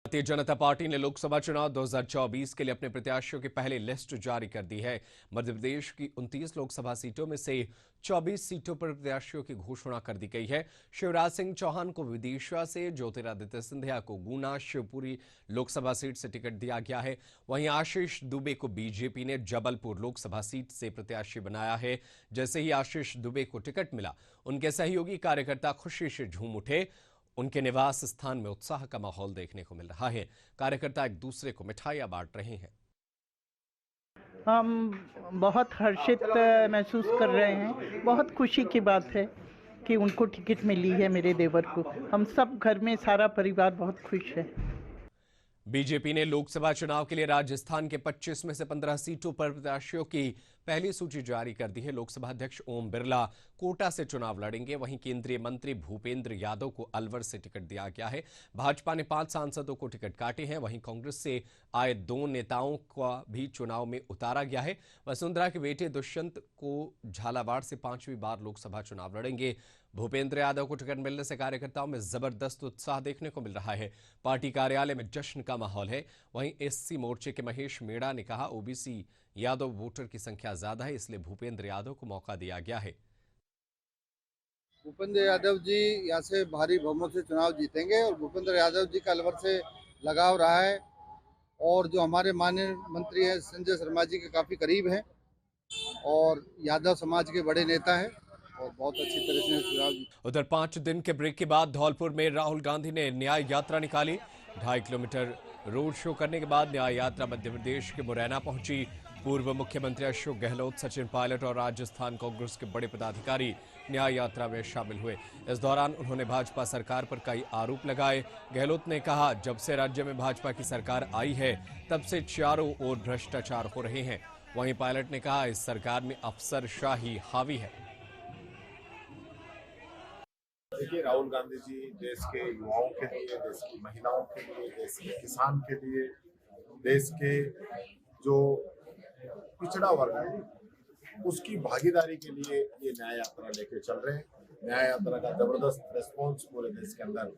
Bharatiya Janata party ने लोकसभा चुनाव 2024 के लिए अपने प्रत्याशियों की पहली लिस्ट जारी कर दी है। मध्य प्रदेश की 29 लोकसभा सीटों में से 24 सीटों पर प्रत्याशियों की घोषणा कर दी गई है। शिवराज सिंह चौहान को विदिशा से, ज्योतिरादित्य सिंधिया को गुना शिवपुरी लोकसभा सीट से टिकट दिया गया है। वहीं आशीष दुबे को बीजेपी ने जबलपुर लोकसभा सीट से प्रत्याशी बनाया है। जैसे ही आशीष दुबे को टिकट मिला, उनके सहयोगी कार्यकर्ता खुशी से झूम उठे। उनके निवास स्थान में उत्साह का माहौल देखने को मिल रहा है। कार्यकर्ता एक दूसरे को मिठाइयां बांट रहे हैं। हम बहुत हर्षित महसूस कर रहे हैं। बहुत खुशी की बात है कि उनको टिकट मिली है, मेरे देवर को। हम सब घर में सारा परिवार बहुत खुश है। बीजेपी ने लोकसभा चुनाव के लिए राजस्थान के 25 में से 15 सीटों पर प्रत्याशियों की पहली सूची जारी कर दी है। लोकसभा अध्यक्ष ओम बिरला कोटा से चुनाव लड़ेंगे। वहीं केंद्रीय मंत्री भूपेंद्र यादव को अलवर से टिकट दिया गया है। भाजपा ने 5 सांसदों को टिकट काटे हैं। वहीं कांग्रेस से आए 2 नेताओं का भी चुनाव में उतारा गया है। वसुंधरा के बेटे दुष्यंत को झालावाड़ से 5वीं बार लोकसभा चुनाव लड़ेंगे। भूपेंद्र यादव को टिकट मिलने से कार्यकर्ताओं में जबरदस्त उत्साह देखने को मिल रहा है। पार्टी कार्यालय में जश्न का माहौल है। वहीं एससी मोर्चे के महेश मीणा ने कहा, ओबीसी यादव वोटर की संख्या ज्यादा है, इसलिए भूपेंद्र यादव को मौका दिया गया है। भूपेंद्र यादव जी यहाँ से भारी बहुमत से चुनाव जीतेंगे और भूपेंद्र यादव जी का अलवर से लगाव रहा है और जो हमारे माननीय मंत्री हैं संजय शर्मा जी के काफ़ी करीब हैं और यादव समाज के बड़े नेता हैं और बहुत अच्छी तरह से चुनाव जीते। उधर 5 दिन के ब्रेक के बाद धौलपुर में राहुल गांधी ने न्याय यात्रा निकाली। 2.5 किलोमीटर रोड शो करने के बाद न्याय यात्रा मध्य प्रदेश के मुरैना पहुंची। पूर्व मुख्यमंत्री अशोक गहलोत, सचिन पायलट और राजस्थान कांग्रेस के बड़े पदाधिकारी न्याय यात्रा में शामिल हुए। इस दौरान उन्होंने भाजपा सरकार पर कई आरोप लगाए। गहलोत ने कहा, जब से राज्य में भाजपा की सरकार आई है, तब से चारों ओर भ्रष्टाचार हो रहे हैं। वहीं पायलट ने कहा, इस सरकार में अफसरशाही हावी है। देखिए, राहुल गांधी जी देश के युवाओं के लिए, देश की महिलाओं के लिए, देश के किसान के लिए, देश के जो पिछड़ा वर्ग है उसकी भागीदारी के लिए ये न्याय यात्रा लेके चल रहे हैं। न्याय यात्रा का जबरदस्त रिस्पॉन्स पूरे देश के अंदर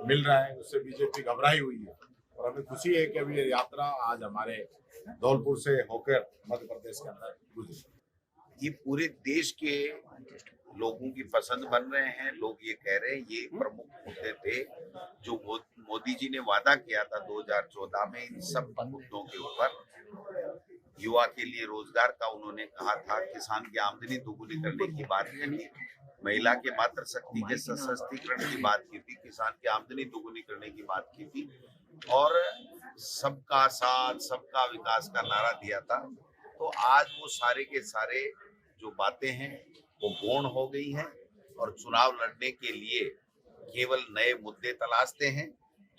मिल रहा है, उससे बीजेपी घबराई हुई है और हमें खुशी है कि अभी ये यात्रा आज हमारे धौलपुर से होकर मध्य प्रदेश के अंदर गुजरी। ये पूरे देश के लोगों की पसंद बन रहे हैं। लोग ये कह रहे हैं, ये प्रमुख मुद्दे थे जो मोदी जी ने वादा किया था 2014 में। इन सब मुद्दों के ऊपर युवा के लिए रोजगार का उन्होंने कहा था, किसान की आमदनी दोगुनी करने की बात की, महिला के मातृ शक्ति के सशक्तिकरण की बात की थी, किसान की आमदनी दोगुनी करने की बात की थी और सबका साथ सबका विकास का नारा दिया था। तो आज वो सारे के सारे जो बातें हैं वो गौण हो गई हैं और चुनाव लड़ने के लिए केवल नए मुद्दे तलाशते हैं,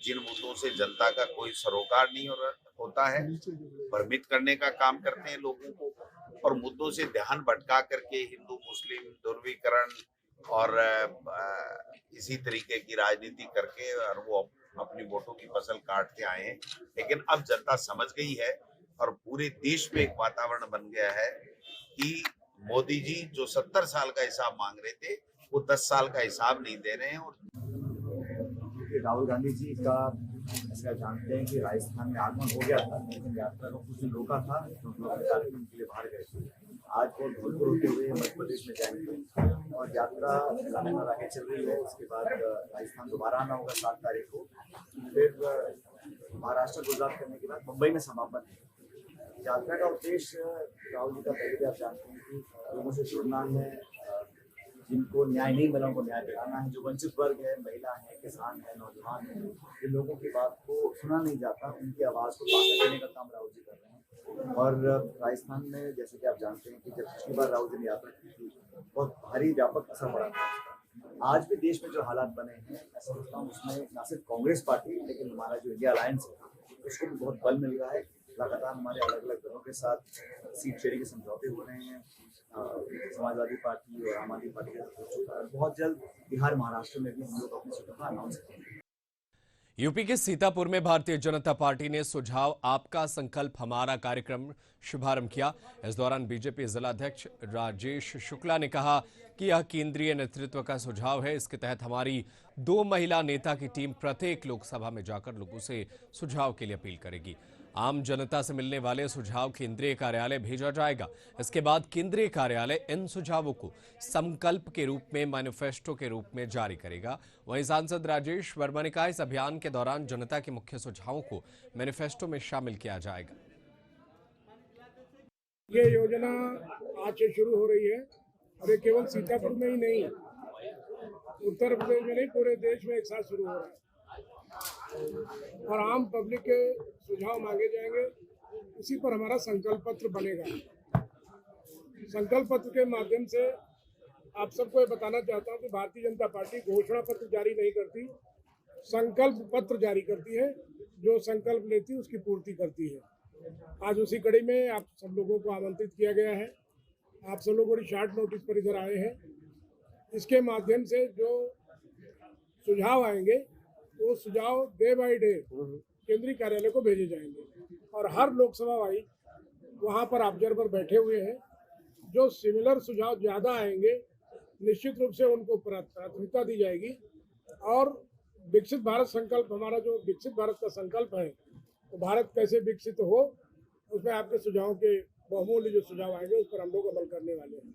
जिन मुद्दों से जनता का कोई सरोकार नहीं होता है। भ्रमित करने का काम करते हैं लोगों को और मुद्दों से ध्यान भटका करके हिंदू मुस्लिम ध्रुवीकरण और इसी तरीके की राजनीति करके और वो अपनी वोटों की फसल काटते आए हैं। लेकिन अब जनता समझ गई है और पूरे देश में एक वातावरण बन गया है कि मोदी जी जो 70 साल का हिसाब मांग रहे थे वो 10 साल का हिसाब नहीं दे रहे हैं। और राहुल गांधी जी का ऐसा जानते हैं कि राजस्थान में आगमन हो गया था, लेकिन यात्रा को कुछ दिन रोका था क्योंकि लोग कार्यक्रम के लिए बाहर गए थे। आज वो धौलपुर होते हुए मध्य प्रदेश में जाएंगे और यात्रा लगातार आगे चल रही है। उसके बाद राजस्थान दोबारा आना होगा 7 तारीख को, फिर महाराष्ट्र गुजरात करने के बाद मुंबई में समापन है। यात्रा का उद्देश्य राहुल जी का पहले भी आप जानते हैं कि लोगों से जुड़ना है, जिनको न्याय नहीं मिला उनको न्याय दिलाना है, जो वंचित वर्ग है, महिला है, किसान है, नौजवान है, जिन लोगों की बात को सुना नहीं जाता, उनकी आवाज़ को ताकत देने का काम राहुल जी कर रहे हैं। और राजस्थान में जैसे कि आप जानते हैं कि जब पिछली बार राहुल जी ने यात्रा की थी बहुत भारी व्यापक असर पड़ा था उसका। आज भी देश में जो हालात बने हैं, मैं समझता हूँ उसमें न सिर्फ कांग्रेस पार्टी लेकिन हमारा जो इंडिया अलायंस है उसको भी बहुत बल मिल रहा है। लगातार हमारे अलग अलग दलों के साथ सीट शेयरिंग के समझौते हो रहे हैं। समाजवादी पार्टी और आम आदमी पार्टी के साथ हो चुका है। बहुत जल्द बिहार महाराष्ट्र में भी हम लोग अपनी सीटों का अनाउंस करेंगे। यूपी के सीतापुर में भारतीय जनता पार्टी ने सुझाव आपका संकल्प हमारा कार्यक्रम शुभारंभ किया। इस दौरान बीजेपी जिलाध्यक्ष राजेश शुक्ला ने कहा कि यह केंद्रीय नेतृत्व का सुझाव है। इसके तहत हमारी 2 महिला नेता की टीम प्रत्येक लोकसभा में जाकर लोगों से सुझाव के लिए अपील करेगी। आम जनता से मिलने वाले सुझाव केंद्रीय कार्यालय भेजा जाएगा। इसके बाद केंद्रीय कार्यालय इन सुझावों को संकल्प के रूप में, मैनिफेस्टो के रूप में जारी करेगा। वहीं सांसद राजेश वर्मा ने कहा, इस अभियान के दौरान जनता के मुख्य सुझावों को मैनिफेस्टो में शामिल किया जाएगा। ये योजना आज से शुरू हो रही है और ये केवल सीतापुर में ही नहीं, उत्तर प्रदेश में नहीं, पूरे देश में एक साथ शुरू हो रहा है और आम पब्लिक के सुझाव मांगे जाएंगे। इसी पर हमारा संकल्प पत्र बनेगा। संकल्प पत्र के माध्यम से आप सबको ये बताना चाहता हूँ कि भारतीय जनता पार्टी घोषणा पत्र जारी नहीं करती, संकल्प पत्र जारी करती है। जो संकल्प लेती है उसकी पूर्ति करती है। आज उसी कड़ी में आप सब लोगों को आमंत्रित किया गया है। आप सब लोग बड़ी शॉर्ट नोटिस पर इधर आए हैं। इसके माध्यम से जो सुझाव आएंगे वो सुझाव डे बाय डे केंद्रीय कार्यालय को भेजे जाएंगे और हर लोकसभा वाइज वहाँ पर ऑब्जर्वर बैठे हुए हैं। जो सिमिलर सुझाव ज़्यादा आएंगे निश्चित रूप से उनको प्राथमिकता दी जाएगी और विकसित भारत संकल्प, हमारा जो विकसित भारत का संकल्प है, तो भारत कैसे विकसित हो, उसमें आपके सुझावों के बहुमूल्य जो सुझाव आएंगे उस पर हम लोग अमल करने वाले हैं।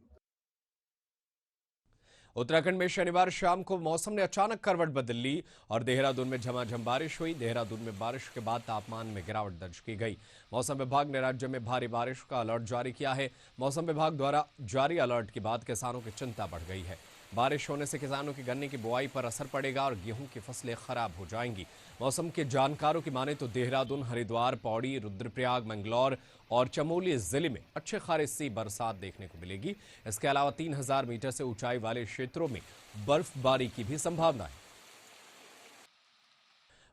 उत्तराखंड में शनिवार शाम को मौसम ने अचानक करवट बदल ली और देहरादून में झमाझम बारिश हुई। देहरादून में बारिश के बाद तापमान में गिरावट दर्ज की गई। मौसम विभाग ने राज्य में भारी बारिश का अलर्ट जारी किया है। मौसम विभाग द्वारा जारी अलर्ट के बाद किसानों की चिंता बढ़ गई है। बारिश होने से किसानों की गन्ने की बुआई पर असर पड़ेगा और गेहूं की फसलें खराब हो जाएंगी। मौसम के जानकारों की माने तो देहरादून, हरिद्वार, पौड़ी, रुद्रप्रयाग, मंगलौर और चमोली जिले में अच्छे खासी बरसात देखने को मिलेगी। इसके अलावा 3000 मीटर से ऊंचाई वाले क्षेत्रों में बर्फबारी की भी संभावना है।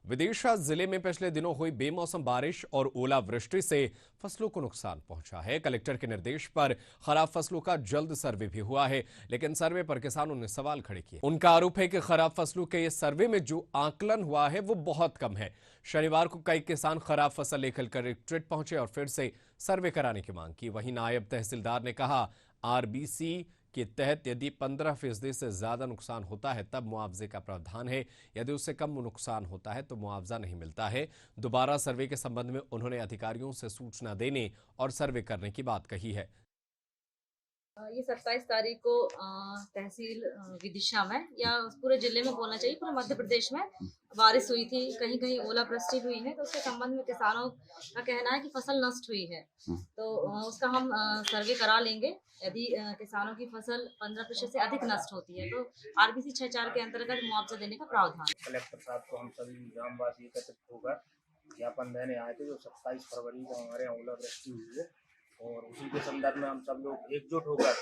विदिशा जिले में पिछले दिनों हुई बेमौसम बारिश और ओलावृष्टि से फसलों को नुकसान पहुंचा है। कलेक्टर के निर्देश पर खराब फसलों का जल्द सर्वे भी हुआ है, लेकिन सर्वे पर किसानों ने सवाल खड़े किए। उनका आरोप है कि खराब फसलों के इस सर्वे में जो आकलन हुआ है वो बहुत कम है। शनिवार को कई किसान खराब फसल लेकर कलेक्ट्रेट पहुंचे और फिर से सर्वे कराने की मांग की। वहीं नायब तहसीलदार ने कहा, आरबीसी के तहत यदि 15% से ज्यादा नुकसान होता है तब मुआवजे का प्रावधान है। यदि उससे कम नुकसान होता है तो मुआवजा नहीं मिलता है। दोबारा सर्वे के संबंध में उन्होंने अधिकारियों से सूचना देने और सर्वे करने की बात कही है। ये 27 तारीख को तहसील विदिशा में या पूरे जिले में बोलना चाहिए, पूरे मध्य प्रदेश में बारिश हुई थी। कहीं कहीं ओलावृष्टि हुई है, तो उसके संबंध में किसानों का कहना है कि फसल नष्ट हुई है। तो उसका हम सर्वे करा लेंगे। यदि किसानों की फसल 15% से अधिक नष्ट होती है तो आरबीसी 6(4) के अंतर्गत मुआवजा देने का प्रावधान। कलेक्टर साहब को हम सभी ग्रामवासी एकत्रित होकर ज्ञापन देने आए थे। जो 27 फरवरी को हमारे यहाँ ओलावृष्टि हुई है और उसी के संदर्भ में हम सब लोग एकजुट होकर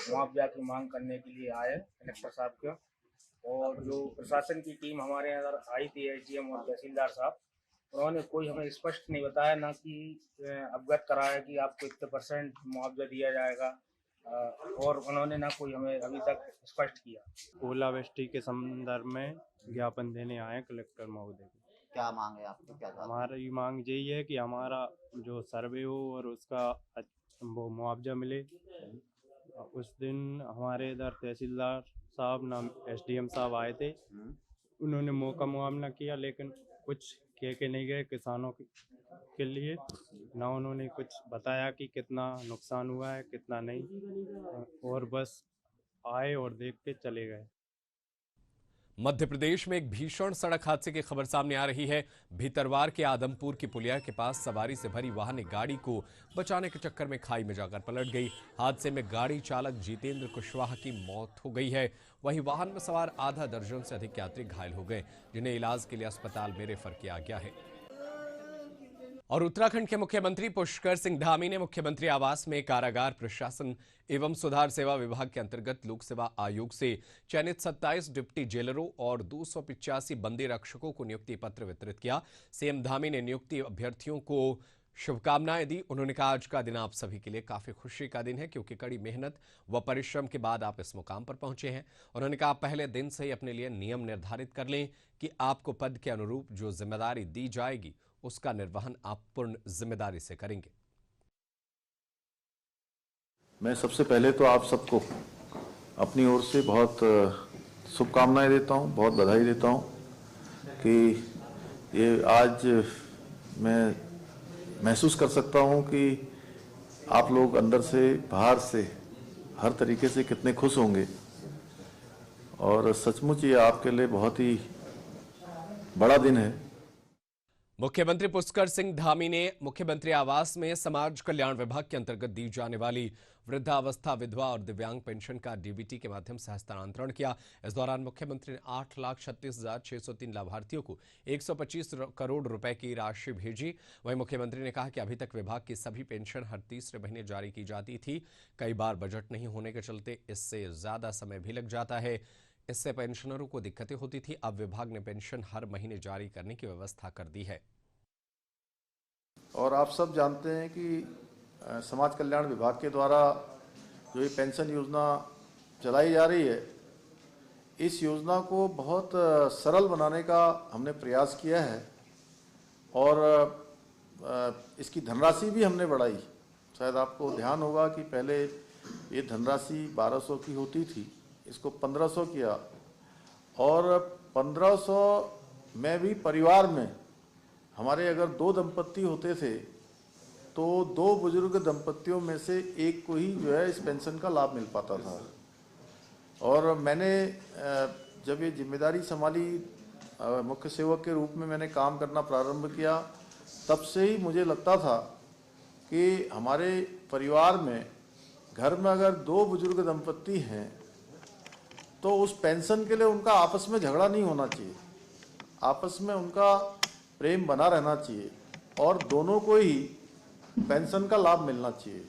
मुआवजा की मांग करने के लिए आए कलेक्टर साहब के। और जो प्रशासन की टीम हमारे यहाँ आई थी, एसडीएम और तहसीलदार साहब, उन्होंने कोई हमें स्पष्ट नहीं बताया, ना कि अवगत कराया कि आपको इतने % मुआवजा दिया जाएगा, और उन्होंने ना कोई हमें अभी तक स्पष्ट किया। ओलावृष्टि के संदर्भ में ज्ञापन देने आए कलेक्टर महोदय को। क्या मांग है आपकी? क्या हमारी मांग यही है कि हमारा जो सर्वे हो और उसका वो मुआवजा मिले। उस दिन हमारे इधर तहसीलदार साहब नाम एसडीएम साहब आए थे, उन्होंने मौका मुआवजा किया, लेकिन कुछ कह के नहीं गए किसानों के लिए, ना उन्होंने कुछ बताया कि कितना नुकसान हुआ है कितना नहीं, और बस आए और देख के चले गए। मध्य प्रदेश में एक भीषण सड़क हादसे की खबर सामने आ रही है। भीतरवार के आदमपुर की पुलिया के पास सवारी से भरी वाहन ने गाड़ी को बचाने के चक्कर में खाई में जाकर पलट गई। हादसे में गाड़ी चालक जितेंद्र कुशवाहा की मौत हो गई है। वहीं वाहन में सवार आधा दर्जन से अधिक यात्री घायल हो गए, जिन्हें इलाज के लिए अस्पताल में रेफर किया गया है। और उत्तराखंड के मुख्यमंत्री पुष्कर सिंह धामी ने मुख्यमंत्री आवास में कारागार प्रशासन एवं सुधार सेवा विभाग के अंतर्गत लोक सेवा आयोग से चयनित 27 डिप्टी जेलरों और 285 बंदी रक्षकों को नियुक्ति पत्र वितरित किया। सीएम धामी ने नियुक्ति अभ्यर्थियों को शुभकामनाएं दी। उन्होंने कहा, आज का दिन आप सभी के लिए काफी खुशी का दिन है, क्योंकि कड़ी मेहनत व परिश्रम के बाद आप इस मुकाम पर पहुंचे हैं। उन्होंने कहा, पहले दिन से ही अपने लिए नियम निर्धारित कर लें कि आपको पद के अनुरूप जो जिम्मेदारी दी जाएगी उसका निर्वहन आप पूर्ण जिम्मेदारी से करेंगे। मैं सबसे पहले तो आप सबको अपनी ओर से बहुत शुभकामनाएं देता हूं, बहुत बधाई देता हूं कि ये आज मैं महसूस कर सकता हूं कि आप लोग अंदर से बाहर से हर तरीके से कितने खुश होंगे और सचमुच ये आपके लिए बहुत ही बड़ा दिन है। मुख्यमंत्री पुष्कर सिंह धामी ने मुख्यमंत्री आवास में समाज कल्याण विभाग के अंतर्गत दी जाने वाली वृद्धावस्था, विधवा और दिव्यांग पेंशन का डीबीटी के माध्यम से हस्तांतरण किया। इस दौरान मुख्यमंत्री ने 8,36,603 लाभार्थियों को 125 करोड़ रुपए की राशि भेजी। वहीं मुख्यमंत्री ने कहा कि अभी तक विभाग की सभी पेंशन हर तीसरे महीने जारी की जाती थी। कई बार बजट नहीं होने के चलते इससे ज्यादा समय भी लग जाता है। इससे पेंशनरों को दिक्कतें होती थी। अब विभाग ने पेंशन हर महीने जारी करने की व्यवस्था कर दी है। और आप सब जानते हैं कि समाज कल्याण विभाग के द्वारा जो ये पेंशन योजना चलाई जा रही है, इस योजना को बहुत सरल बनाने का हमने प्रयास किया है और इसकी धनराशि भी हमने बढ़ाई। शायद आपको ध्यान होगा कि पहले ये धनराशि 1200 की होती थी, इसको 1500 किया और 1500 में भी परिवार में हमारे अगर 2 दंपत्ति होते थे तो 2 बुजुर्ग दंपत्तियों में से एक को ही जो है इस पेंशन का लाभ मिल पाता था। और मैंने जब ये जिम्मेदारी संभाली, मुख्य सेवक के रूप में मैंने काम करना प्रारंभ किया, तब से ही मुझे लगता था कि हमारे परिवार में, घर में अगर 2 बुजुर्ग दंपत्ति हैं तो उस पेंशन के लिए उनका आपस में झगड़ा नहीं होना चाहिए, आपस में उनका प्रेम बना रहना चाहिए और दोनों को ही पेंशन का लाभ मिलना चाहिए।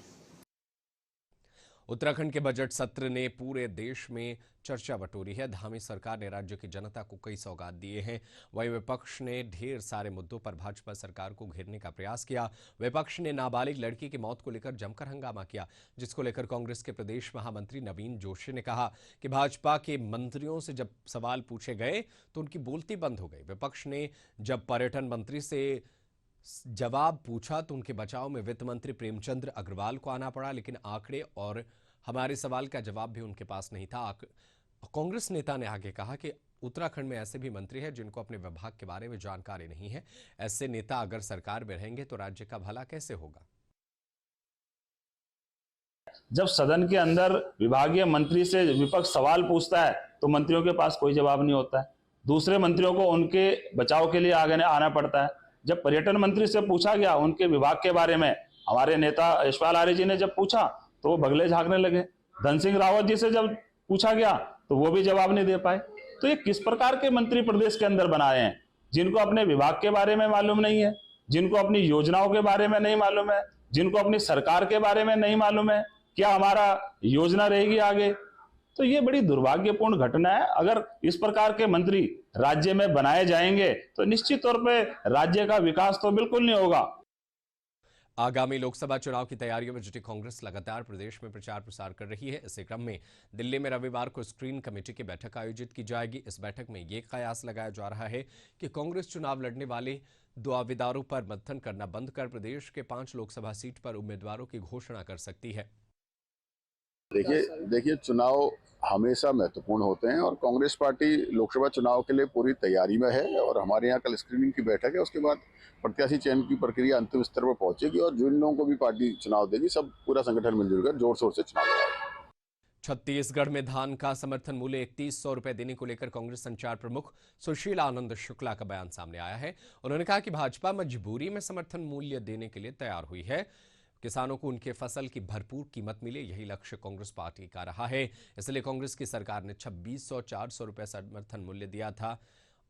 उत्तराखंड के बजट सत्र ने पूरे देश में चर्चा बटोरी है। धामी सरकार ने राज्य की जनता को कई सौगात दिए हैं। वहीं विपक्ष ने ढेर सारे मुद्दों पर भाजपा सरकार को घेरने का प्रयास किया। विपक्ष ने नाबालिग लड़की की मौत को लेकर जमकर हंगामा किया, जिसको लेकर कांग्रेस के प्रदेश महामंत्री नवीन जोशी ने कहा कि भाजपा के मंत्रियों से जब सवाल पूछे गए तो उनकी बोलती बंद हो गई। विपक्ष ने जब पर्यटन मंत्री से जवाब पूछा तो उनके बचाव में वित्त मंत्री प्रेमचंद्र अग्रवाल को आना पड़ा, लेकिन आंकड़े और हमारे सवाल का जवाब भी उनके पास नहीं था। कांग्रेस नेता ने आगे कहा कि उत्तराखंड में ऐसे भी मंत्री हैं जिनको अपने विभाग के बारे में जानकारी नहीं है। ऐसे नेता अगर सरकार में रहेंगे तो राज्य का भला कैसे होगा। जब सदन के अंदर विभागीय मंत्री से विपक्ष सवाल पूछता है तो मंत्रियों के पास कोई जवाब नहीं होता है, दूसरे मंत्रियों को उनके बचाव के लिए आगे आना पड़ता है। जब पर्यटन मंत्री से पूछा गया उनके विभाग के बारे में, हमारे नेता यशपाल आर्य जी ने जब पूछा तो वो बगले झांकने लगे। धन सिंह रावत जी से जब पूछा गया तो वो भी जवाब नहीं दे पाए। तो ये किस प्रकार के मंत्री प्रदेश के अंदर बनाए हैं, जिनको अपने विभाग के बारे में मालूम नहीं है, जिनको अपनी योजनाओं के बारे में नहीं मालूम है, जिनको अपनी सरकार के बारे में नहीं मालूम है, क्या हमारा योजना रहेगी आगे। तो ये बड़ी दुर्भाग्यपूर्ण घटना है। अगर इस प्रकार के मंत्री राज्य में बनाए जाएंगे तो निश्चित तौर पे राज्य का विकास तो बिल्कुल नहीं होगा। आगामी लोकसभा चुनाव की तैयारियों में जुटी कांग्रेस लगातार प्रदेश में प्रचार प्रसार कर रही है। इसी क्रम में दिल्ली में रविवार को स्क्रीन कमेटी की बैठक आयोजित की जाएगी। इस बैठक में ये कयास लगाया जा रहा है कि कांग्रेस चुनाव लड़ने वाले दावेदारों पर मंथन करना बंद कर प्रदेश के 5 लोकसभा सीट पर उम्मीदवारों की घोषणा कर सकती है। देखिए चुनाव हमेशा महत्वपूर्ण होते हैं और कांग्रेस पार्टी लोकसभा चुनाव के लिए पूरी तैयारी में है और हमारे यहाँ कल स्क्रीनिंग की बैठक है। उसके बाद प्रत्याशी चयन की प्रक्रिया अंतिम स्तर पर पहुंचेगी और जिन लोगों को भी पार्टी चुनाव देगी, सब पूरा संगठन मिलजुल कर जोर शोर से चुनाव लड़ेगा। छत्तीसगढ़ में धान का समर्थन मूल्य 3100 रुपए देने को लेकर कांग्रेस संचार प्रमुख सुशील आनंद शुक्ला का बयान सामने आया है। उन्होंने कहा कि भाजपा मजबूरी में समर्थन मूल्य देने के लिए तैयार हुई है। किसानों को उनके फसल की भरपूर कीमत मिले, यही लक्ष्य कांग्रेस पार्टी का रहा है। इसलिए कांग्रेस की सरकार ने 2600-400 रुपए समर्थन मूल्य दिया था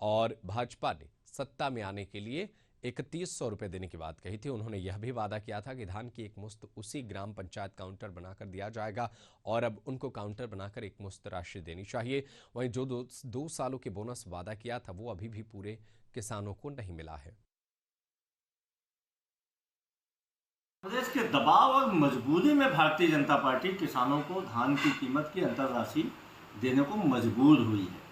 और भाजपा ने सत्ता में आने के लिए 3100 रुपए देने की बात कही थी। उन्होंने यह भी वादा किया था कि धान की एक मुश्त उसी ग्राम पंचायत काउंटर बनाकर दिया जाएगा और अब उनको काउंटर बनाकर एक मुश्त राशि देनी चाहिए। वहीं जो 2 सालों के बोनस वादा किया था वो अभी भी पूरे किसानों को नहीं मिला है। प्रदेश के दबाव और मजबूरी में भारतीय जनता पार्टी किसानों को धान की कीमत की अंतरराशि देने को मजबूर हुई है।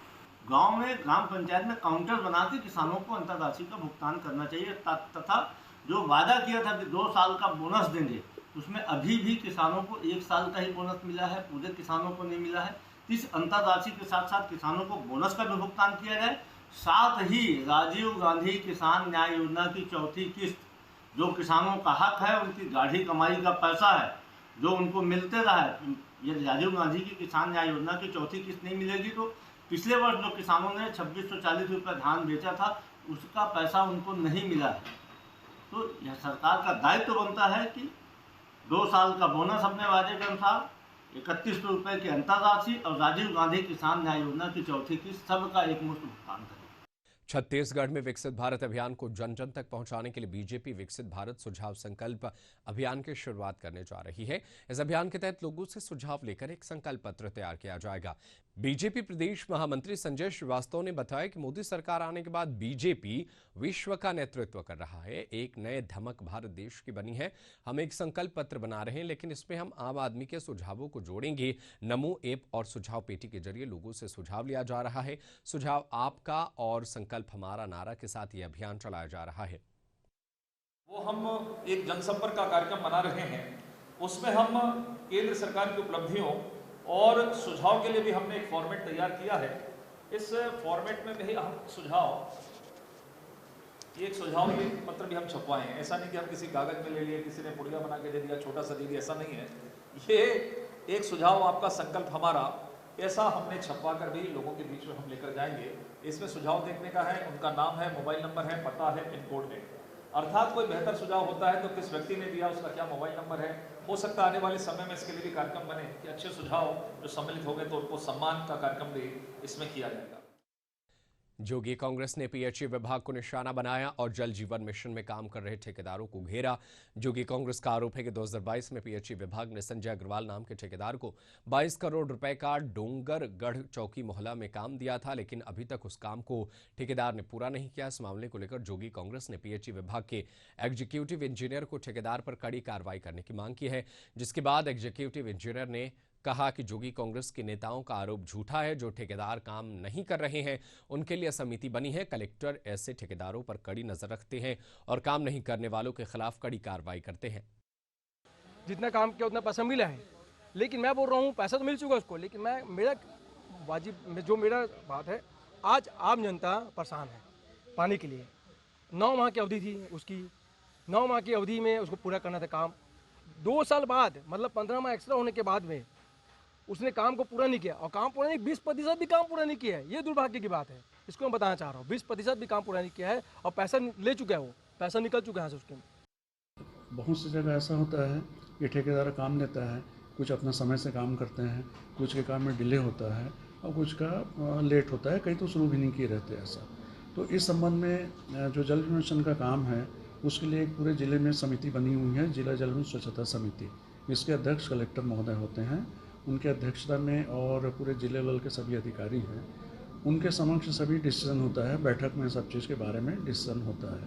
गांव में ग्राम पंचायत में काउंटर बना के किसानों को अंतरराशि का भुगतान करना चाहिए तथा जो वादा किया था कि 2 साल का बोनस देंगे, उसमें अभी भी किसानों को 1 साल का ही बोनस मिला है, पूरे किसानों को नहीं मिला है। इस अंतरराशि के साथ साथ किसानों को बोनस का भी भुगतान किया जाए। साथ ही राजीव गांधी किसान न्याय योजना की चौथी किस्त, जो किसानों का हक है, उनकी गाढ़ी कमाई का पैसा है, जो उनको मिलते रहा है। ये राजीव गांधी की किसान न्याय योजना की चौथी किस्त नहीं मिलेगी तो पिछले वर्ष जो किसानों ने 2640 रुपये धान बेचा था, उसका पैसा उनको नहीं मिला है। तो यह सरकार का दायित्व बनता है कि 2 साल का बोनस अपने वादे के अनुसार, 31 रुपये की अंतरराशि और राजीव गांधी किसान न्याय योजना की चौथी किस्त सबका एकमुश्त भुगतान करें। छत्तीसगढ़ में विकसित भारत अभियान को जन जन तक पहुंचाने के लिए बीजेपी विकसित भारत सुझाव संकल्प अभियान की शुरुआत करने जा रही है। इस अभियान के तहत लोगों से सुझाव लेकर एक संकल्प पत्र तैयार किया जाएगा। बीजेपी प्रदेश महामंत्री संजय श्रीवास्तव ने बताया कि मोदी सरकार आने के बाद बीजेपी विश्व का नेतृत्व कर रहा है। एक नए धमक भारत देश की बनी है। हम एक संकल्प पत्र बना रहे हैं, लेकिन इसमें हम आम आदमी के सुझावों को जोड़ेंगे। नमो ऐप और सुझाव पेटी के जरिए लोगों से सुझाव लिया जा रहा है। सुझाव आपका और संकल्प हमारा नारा के साथ ये अभियान चलाया जा रहा है। वो हम एक जनसंपर्क का कार्यक्रम बना रहे हैं, उसमें हम केंद्र सरकार की उपलब्धियों और सुझाव के लिए भी हमने एक फॉर्मेट तैयार किया है। इस फॉर्मेट में भी हम एक सुझाव ये पत्र भी हम छपवाए हैं। ऐसा नहीं कि हम किसी कागज में ले लिए, किसी ने पुड़िया बना के दे दिया, छोटा सा दे दिया, ऐसा नहीं है। ये एक सुझाव आपका संकल्प हमारा, ऐसा हमने छपवा कर भी लोगों के बीच में हम लेकर जाएंगे। इसमें सुझाव देखने का है, उनका नाम है, मोबाइल नंबर है, पता है, पिन कोड है। अर्थात कोई बेहतर सुझाव होता है तो किस व्यक्ति ने दिया, उसका क्या मोबाइल नंबर है। हो सकता है आने वाले समय में इसके लिए भी कार्यक्रम बने कि अच्छे सुझाव जो सम्मिलित हो गए तो उनको सम्मान का कार्यक्रम भी इसमें किया जाएगा। जोगी कांग्रेस ने पीएचई विभाग को निशाना बनाया और जल जीवन मिशन में काम कर रहे ठेकेदारों को घेरा। जोगी कांग्रेस का आरोप है कि 2022 में पीएचई विभाग ने संजय अग्रवाल नाम के ठेकेदार को 22 करोड़ रुपए का डोंगरगढ़ चौकी मोहल्ला में काम दिया था, लेकिन अभी तक उस काम को ठेकेदार ने पूरा नहीं किया। इस मामले को लेकर जोगी कांग्रेस ने पीएचई विभाग के एग्जीक्यूटिव इंजीनियर को ठेकेदार पर कड़ी कार्रवाई करने की मांग की है, जिसके बाद एग्जीक्यूटिव इंजीनियर ने कहा कि जोगी कांग्रेस के नेताओं का आरोप झूठा है। जो ठेकेदार काम नहीं कर रहे हैं उनके लिए समिति बनी है। कलेक्टर ऐसे ठेकेदारों पर कड़ी नजर रखते हैं और काम नहीं करने वालों के खिलाफ कड़ी कार्रवाई करते हैं। जितना काम किया उतना पैसा मिला है, लेकिन मैं बोल रहा हूँ पैसा तो मिल चुका उसको, लेकिन मेरा बात है, आज आम जनता परेशान है पानी के लिए। 9 माह की अवधि थी उसकी, 9 माह की अवधि में उसको पूरा करना था काम। 2 साल बाद मतलब 15 माह एक्स्ट्रा होने के बाद में उसने काम को पूरा नहीं किया, और काम पूरा नहीं, 20% भी काम पूरा नहीं किया है। ये दुर्भाग्य की बात है, इसको मैं बताना चाह रहा हूँ। 20% भी काम पूरा नहीं किया है और पैसा ले चुका है, वो पैसा निकल चुका है उसके। बहुत सी जगह ऐसा होता है कि ठेकेदार काम देता है, कुछ अपना समय से काम करते हैं, कुछ के काम में डिले होता है और कुछ का लेट होता है, कई तो शुरू भी नहीं किए रहते ऐसा। तो इस संबंध में जो जल मिशन का काम है उसके लिए एक पूरे ज़िले में समिति बनी हुई है, जिला जल स्वच्छता समिति। इसके अध्यक्ष कलेक्टर महोदय होते हैं, उनके अध्यक्षता में और पूरे जिले लेवल के सभी अधिकारी हैं, उनके समक्ष सभी डिसीजन होता है। बैठक में सब चीज़ के बारे में डिसीजन होता है।